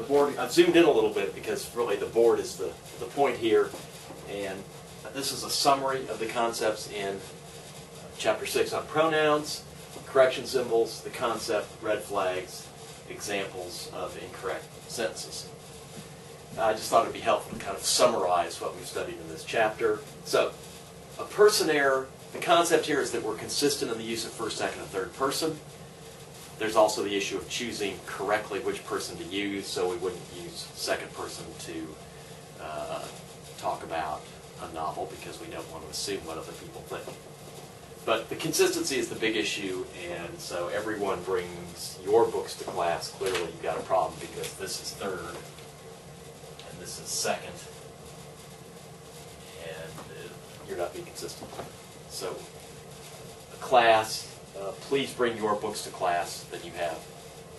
board, I've zoomed in a little bit because really the board is the point here. And this is a summary of the concepts in Chapter 6 on pronouns, correction symbols, the concept, red flags, examples of incorrect sentences. I just thought it would be helpful to kind of summarize what we've studied in this chapter. So, a person error, the concept here is that we're consistent in the use of first, second, and third person. There's also the issue of choosing correctly which person to use, so we wouldn't use second person to talk about a novel because we don't want to assume what other people think. But the consistency is the big issue, and so everyone brings your books to class. Clearly you've got a problem because this is third, and this is second, and you're not being consistent. So, a class, please bring your books to class that you have,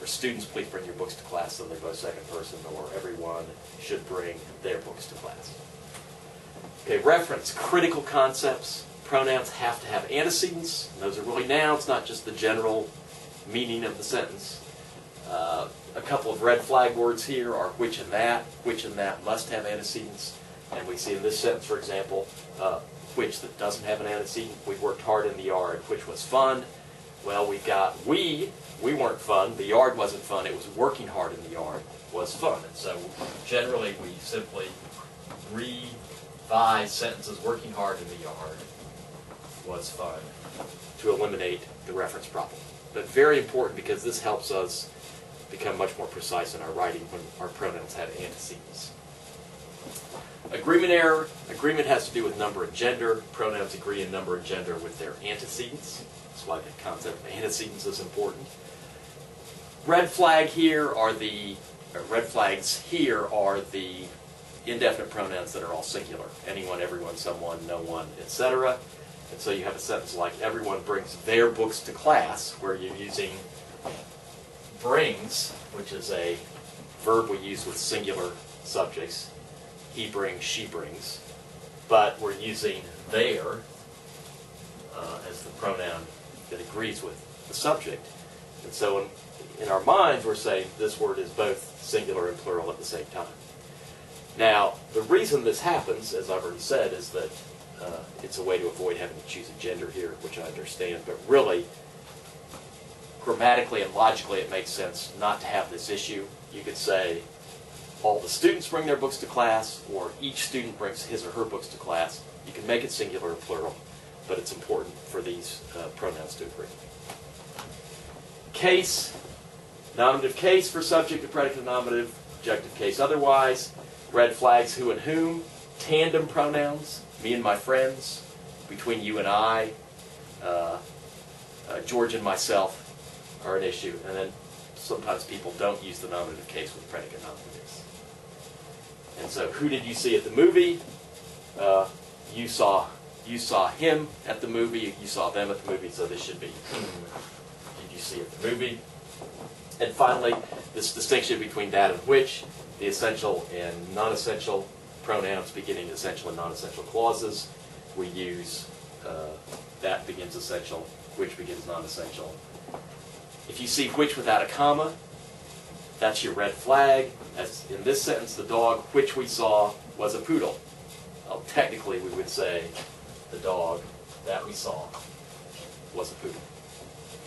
or students, please bring your books to class so they're both second person, or everyone should bring their books to class. Okay, reference, critical concepts. Pronouns have to have antecedents. And those are really nouns, not just the general meaning of the sentence. A couple of red flag words here are which and that. Which and that must have antecedents. And we see in this sentence, for example, which that doesn't have an antecedent. We worked hard in the yard, which was fun. Well, we've got we weren't fun. The yard wasn't fun. It was working hard in the yard was fun. And so generally we simply revise sentences working hard in the yard was fun to eliminate the reference problem. But very important because this helps us become much more precise in our writing when our pronouns have antecedents. Agreement error. Agreement has to do with number and gender. Pronouns agree in number and gender with their antecedents. That's why the concept of antecedents is important. Red flags here are the indefinite pronouns that are all singular. Anyone, everyone, someone, no one, etc. And so you have a sentence like, everyone brings their books to class, where you're using brings, which is a verb we use with singular subjects. He brings, she brings. But we're using their as the pronoun that agrees with the subject. And so in our minds, we're saying this word is both singular and plural at the same time. Now, the reason this happens, as I've already said, is that it's a way to avoid having to choose a gender here, which I understand, but really, grammatically and logically, it makes sense not to have this issue. You could say, all the students bring their books to class, or each student brings his or her books to class. You can make it singular or plural, but it's important for these pronouns to agree. Case, nominative case for subject and predicate nominative, adjective case otherwise. Red flags, who and whom. Tandem pronouns, me and my friends, between you and I, George and myself are an issue. And then sometimes people don't use the nominative case with predicate nominatives. And so, who did you see at the movie? You saw him at the movie. You saw them at the movie. So this should be whom did you see at the movie? And finally, this distinction between that and which, the essential and non-essential pronouns beginning essential and non-essential clauses. We use that begins essential, which begins non-essential. If you see which without a comma, that's your red flag. As in this sentence, the dog which we saw was a poodle. Well, technically, we would say the dog that we saw was a poodle.